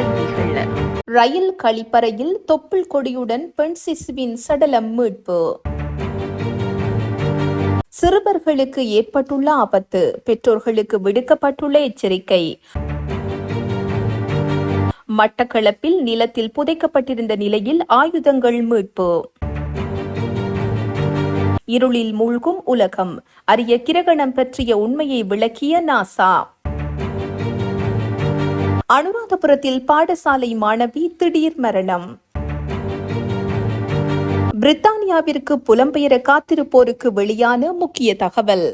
செய்திகள். ரயில் கழிப்பறையில் தொப்புள் கொடியுடன் பெண் சிசுவின் சடலம் மீட்பு. சிறுவர்களுக்கு ஏற்பட்டுள்ள ஆபத்து, பெற்றோர்களுக்கு விடுக்கப்பட்டுள்ள எச்சரிக்கை. மட்டக்களப்பில் நிலத்தில் புதைக்கப்பட்டிருந்த நிலையில் ஆயுதங்கள் மீட்பு. இருளில் மூழ்கும் உலகம், அரிய கிரகணம் பற்றிய உண்மையை விளக்கிய நாசா. அனுராதபுரத்தில் பாடசாலை மாணவி திடீர் மரணம். பிரித்தானியாவிற்கு புலம்பெயர காத்திருப்போருக்கு வெளியான முக்கிய தகவல்.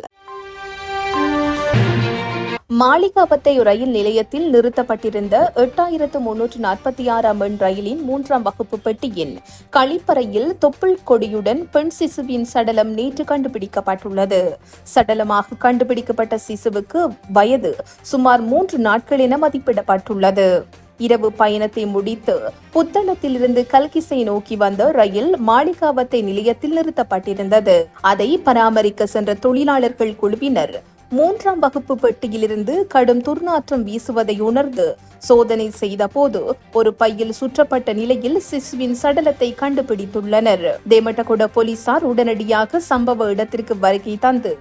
மாளிகாவத்தை ரயில் நிலையத்தில் நிறுத்தப்பட்டிருந்த 8346 எண் ரயிலின் 3ஆம் வகுப்பு பெட்டியின் கழிப்பறையில் தொப்புள் கொடியுடன் பெண் சிசுவின் சடலம் நேற்று கண்டுபிடிக்கப்பட்டுள்ளது. சடலமாக கண்டுபிடிக்கப்பட்ட சிசுவுக்கு வயது சுமார் 3 நாட்கள் என மதிப்பிடப்பட்டுள்ளது. இரவு பயணத்தை முடித்து புத்தளத்திலிருந்து கல்கிசை நோக்கி வந்த ரயில் மாளிகாவத்தை நிலையத்தில் நிறுத்தப்பட்டிருந்தது. அதை பராமரிக்க சென்ற தொழிலாளர்கள் குழுவினர் 3ஆம் வகுப்பு பெட்டியிலிருந்து கடும் துர்நாற்றம் வீசுவதை உணர்ந்து சோதனை செய்த போது ஒரு பையில் சுற்றப்பட்ட நிலையில் சிசுவின் சடலத்தை கண்டுபிடித்துள்ளனர். தேமட்டகொட போலீசார் உடனடியாக சம்பவ இடத்திற்கு வருகை தந்து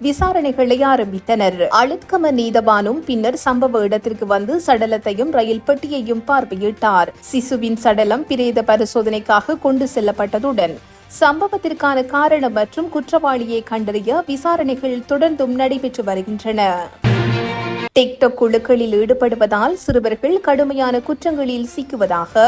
விசாரணைகளை ஆரம்பித்தனர். அழுத்கம நீதவானும் பின்னர் சம்பவ இடத்திற்கு வந்து சடலத்தையும் ரயில் பெட்டியையும் பார்வையிட்டார். சிசுவின் சடலம் பிரேத பரிசோதனைக்காக கொண்டு செல்லப்பட்டதுடன் சம்பவத்திற்கான காரணம் மற்றும் குற்றவாளியை கண்டறிய விசாரணைகள் தொடர்ந்தும் நடைபெற்று வருகின்றன. டிக்டாக் குழுக்களில் ஈடுபடுவதால் சிறுவர்கள் கடுமையான குற்றங்களில் சிக்குவதாக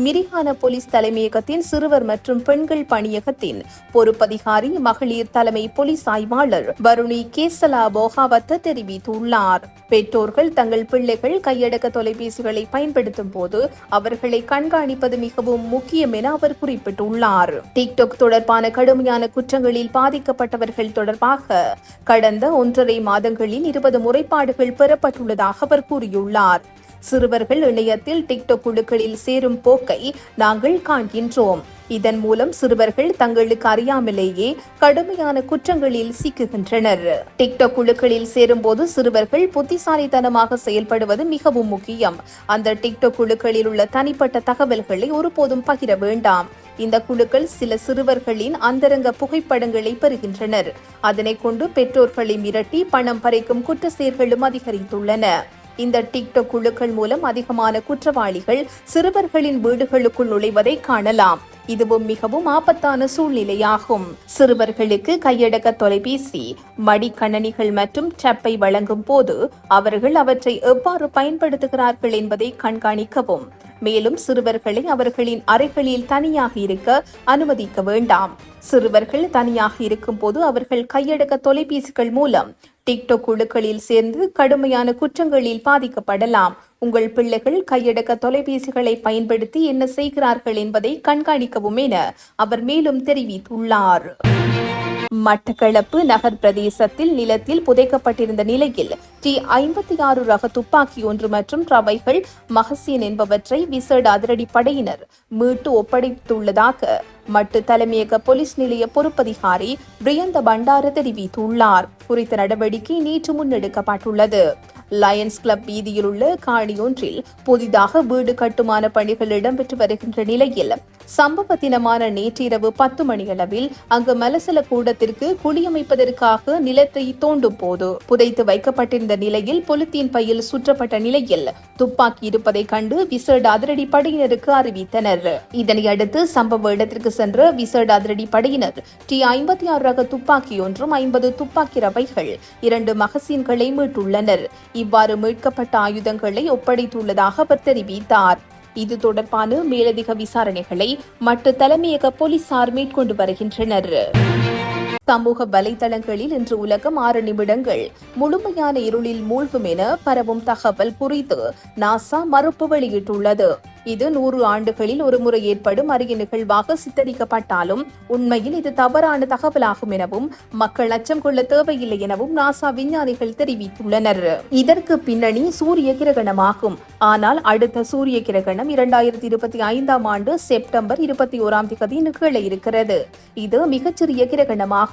மிரிகான போலீஸ் தலைமையகத்தின் சிறுவர் மற்றும் பெண்கள் பணியகத்தின் பொறுப்பதிகாரி மகளிர் தலைமை போலீஸ் ஆய்வாளர் வருணி கேசலா போகாவத்த தெரிவித்துள்ளார். பெற்றோர்கள் தங்கள் பிள்ளைகள் கையடக்க தொலைபேசிகளை பயன்படுத்தும் போது அவர்களை கண்காணிப்பது மிகவும் முக்கியம் என அவர் குறிப்பிட்டுள்ளார். டிக்டாக் தொடர்பான கடுமையான குற்றங்களில் பாதிக்கப்பட்டவர்கள் தொடர்பாக கடந்த 1.5 மாதங்களில் 20 முறைப்பாடுகள் பெறப்பட்டுள்ளதாக அவர் கூறியுள்ளார். சிறுவர்கள் இணையத்தில் டிக்டாக் குழுக்களில் சேரும் போக்கை நாங்கள் காண்கின்றோம். இதன் மூலம் சிறுவர்கள் தங்களுக்கு அறியாமலேயே கடுமையான குற்றங்களில் சிக்குகின்றனர். டிக்டாக் குழுக்களில் சேரும்போது சிறுவர்கள் புத்திசாலித்தனமாக செயல்படுவது மிகவும் முக்கியம். அந்த டிக்டாக் குழுக்களில் உள்ள தனிப்பட்ட தகவல்களை ஒருபோதும் பகிர வேண்டாம். இந்த குழுக்கள் சில சிறுவர்களின் அந்தரங்க புகைப்படங்களை பெறுகின்றனர். அதனை கொண்டு பெற்றோர்களை மிரட்டி பணம் பறிக்கும் குற்ற செயல்களும் அதிகரித்துள்ளன. இந்த டிக்டாக் குழுக்கள் மூலம் அதிகமான குற்றவாளிகள் சிறுவர்களின் வீடுகளுக்குள் நுழைவதை காணலாம். இதுவும் மிகவும் ஆபத்தான சூழ்நிலையாகும். சிறுவர்களுக்கு கையடக்க தொலைபேசி, மடிக்கணனிகள் மற்றும் டேப்பை வழங்கும் போது அவர்கள் அவற்றை எவ்வாறு பயன்படுத்துகிறார்கள் என்பதை கண்காணிக்கவும். மேலும் சிறுவர்களை அவர்களின் அறைகளில் தனியாக இருக்க அனுமதிக்க வேண்டாம். சிறுவர்கள் தனியாக இருக்கும் போது அவர்கள் கையடக்க தொலைபேசிகள் மூலம் டிக்டாக் குழுக்களில் சேர்ந்து கடுமையான குற்றங்களில் பாதிக்கப்படலாம். உங்கள் பிள்ளைகள் கையடக்க தொலைபேசிகளை பயன்படுத்தி என்ன செய்கிறார்கள் என்பதை கண்காணிக்கவும் என அவர் மேலும் தெரிவித்துள்ளார். மட்டக்களப்பு நகர் பிரதேசத்தில் நிலத்தில் புதைக்கப்பட்டிருந்த நிலையில் T56 ரக துப்பாக்கி ஒன்று மற்றும் ரவைகள் மகசீன் என்பவற்றை விசேட அதிரடிப்படையினர் மீட்டு ஒப்படைத்துள்ளதாக மட்டு தலைமையக போலீஸ் நிலைய பொறுப்பதிகாரி பிரியந்த பண்டார தெரிவித்துள்ளார். குறித்த நடவடிக்கை நேற்று முன்னெடுக்கப்பட்டுள்ளது. லயன்ஸ் கிளப் வீதியில் உள்ள காணியொன்றில் புதிதாக வீடு கட்டுமான பணிகள் இடம்பெற்று வருகின்ற நிலையில் சம்பவ தினமான நேற்றிரவு 10 மணியளவில் அங்கு மலசல கூடத்திற்கு குடியமைப்பதற்காக நிலத்தை தோண்டும் போது புதைத்து வைக்கப்பட்டிருந்த நிலையில் பொலித்தீன் பையில் சுற்றப்பட்ட நிலையில் துப்பாக்கி இருப்பதை கண்டு விசேட அதிரடி படையினருக்கு அறிவித்தனர். இதனையடுத்து சம்பவ இடத்திற்கு சென்ற விசேட அதிரடி படையினர் T56 ரக துப்பாக்கி ஒன்றும் 50 துப்பாக்கி ரவைகள் 2 மகசீன்களை மீட்டுள்ளனர். இவ்வாறு மீட்கப்பட்ட ஆயுதங்களை ஒப்படைத்துள்ளதாக அவர் தெரிவித்தார். இது தொடர்பான மேலதிக விசாரணைகளை மட்டு தலைமையக போலீசார் மேற்கொண்டு வருகின்றனர். சமூக வலைதளங்களில் இன்று உலகம் 6 நிமிடங்கள் முழுமையான இருளில் மூழ்கும் என பரவும் தகவல் குறித்து நாசா மறுப்பு வெளியிட்டுள்ளது. இது 100 ஆண்டுகளில் ஒருமுறை ஏற்படும் அரிய நிகழ்வாக சித்தரிக்கப்பட்டாலும் உண்மையில் இது தவறான தகவலாகும் எனவும் மக்கள் அச்சம் கொள்ள தேவையில்லை எனவும் நாசா விஞ்ஞானிகள் தெரிவித்துள்ளனர். இதற்கு பின்னணி சூரிய கிரகணமாகும். ஆனால் அடுத்த சூரிய கிரகணம் 2025ஆம் ஆண்டு செப்டம்பர் 21ஆம் தேதி நிகழ இருக்கிறது. இது மிகச்சிறிய கிரகணமாகும்.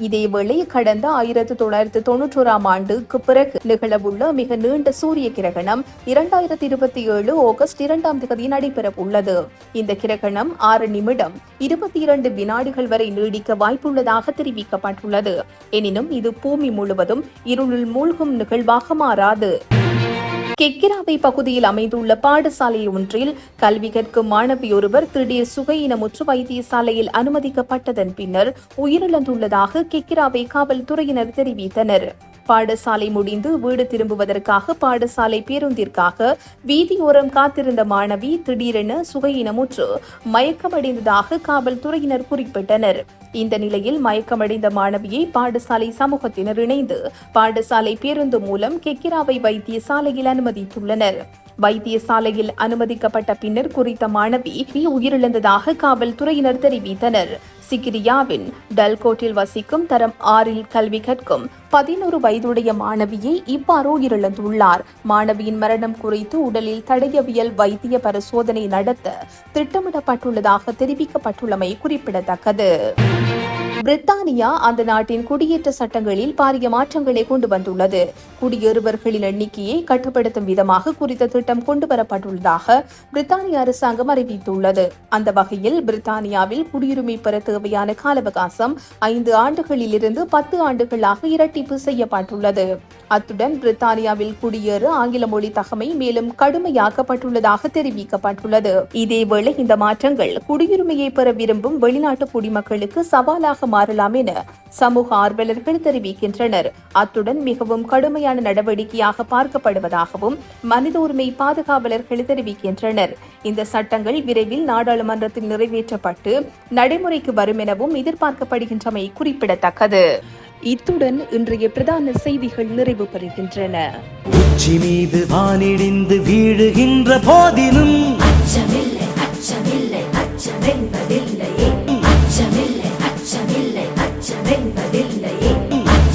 இதேவேளை கடந்த 1991 ஆண்டுக்கு பிறகு நிகழவுள்ள மிக நீண்ட சூரிய கிரகணம் 2027 ஆகஸ்ட் 2ஆம் தேதி நடைபெறவுள்ளது. இந்த கிரகணம் 6 நிமிடம் 22 வினாடிகள் வரை நீடிக்க வாய்ப்புள்ளதாக தெரிவிக்கப்பட்டுள்ளது. எனினும் இது பூமி முழுவதும் இருளில் மூழ்கும் நிகழ்வாக மாறாது. கெக்கிராவை பகுதியில் அமைந்துள்ள பாடசாலை ஒன்றில் கல்வி கற்கும் மாணவி ஒருவர் திடீர் சுகையினமுற்று வைத்தியசாலையில் அனுமதிக்கப்பட்டதன் பின்னர் உயிரிழந்துள்ளதாக கெக்கிராவை காவல்துறையினர் தெரிவித்தனர். பாடசாலை முடிந்து வீடு திரும்புவதற்காக பாடசாலை பேருந்திற்காக வீதியோரம் காத்திருந்த மாணவி திடீரென சுகையினமுற்று மயக்கமடைந்ததாக காவல்துறையினர் குறிப்பிட்டனர். இந்த நிலையில் மயக்கமடைந்த மாணவியை பாடசாலை சமூகத்தினர் இணைந்து பாடசாலை பேருந்து மூலம் கெக்கிராவை வைத்தியசாலையில் அனுமதித்துள்ளனர். வைத்தியசாலையில் அனுமதிக்கப்பட்ட பின்னர் குறித்த மாணவி உயிரிழந்ததாக காவல்துறையினர் தெரிவித்தனர். சிகிரியாவின் டல்கோட்டில் வசிக்கும் தரம் 6 கல்வி கற்கும் 11 வயதுடைய மாணவியை இவ்வாறு உயிரிழந்துள்ளார். மாணவியின் மரணம் குறித்து உடலில் தடயவியல் வைத்திய பரிசோதனை நடத்த திட்டமிடப்பட்டுள்ளதாக தெரிவிக்கப்பட்டுள்ளமை குறிப்பிடத்தக்கது. பிரித்தானியா அந்த நாட்டின் குடியேற்ற சட்டங்களில் பாரிய மாற்றங்களை கொண்டு வந்துள்ளது. குடியேறுவர்களின் எண்ணிக்கையை கட்டுப்படுத்தும் விதமாக குறித்த திட்டம் கொண்டுவரப்பட்டுள்ளதாக பிரித்தானிய அரசாங்கம் அறிவித்துள்ளது. அந்த வகையில் பிரித்தானியாவில் குடியுரிமை பெற தேவையான கால அவகாசம் 5 ஆண்டுகளில் இருந்து 10 ஆண்டுகளாக இரட்டிப்பு செய்யப்பட்டுள்ளது. அத்துடன் பிரித்தானியாவில் குடியேற ஆங்கில மொழி தகமை மேலும் கடுமையாக்கப்பட்டுள்ளதாக தெரிவிக்கப்பட்டுள்ளது. இதேவேளை இந்த மாற்றங்கள் குடியுரிமையை பெற விரும்பும் வெளிநாட்டு குடிமக்களுக்கு சவாலாக மாறலாம் என சமூக ஆர்வலர்கள் தெரிவிக்கின்றனர். அத்துடன் மிகவும் கடுமையான நடவடிக்கையாக பார்க்கப்படுவதாகவும் மனித உரிமை பாதுகாவலர்கள் தெரிவிக்கின்றனர். இந்த சட்டங்கள் விரைவில் நாடாளுமன்றத்தில் நிறைவேற்றப்பட்டு நடைமுறைக்கு வரும் எனவும் எதிர்பார்க்கப்படுகின்றமை குறிப்பிடத்தக்கது. இத்துடன் இன்றைய பிரதான செய்திகள் நிறைவு பெறுகின்றன. உச்சி மீது வானிடிந்து வீழுகின்ற போதிலும்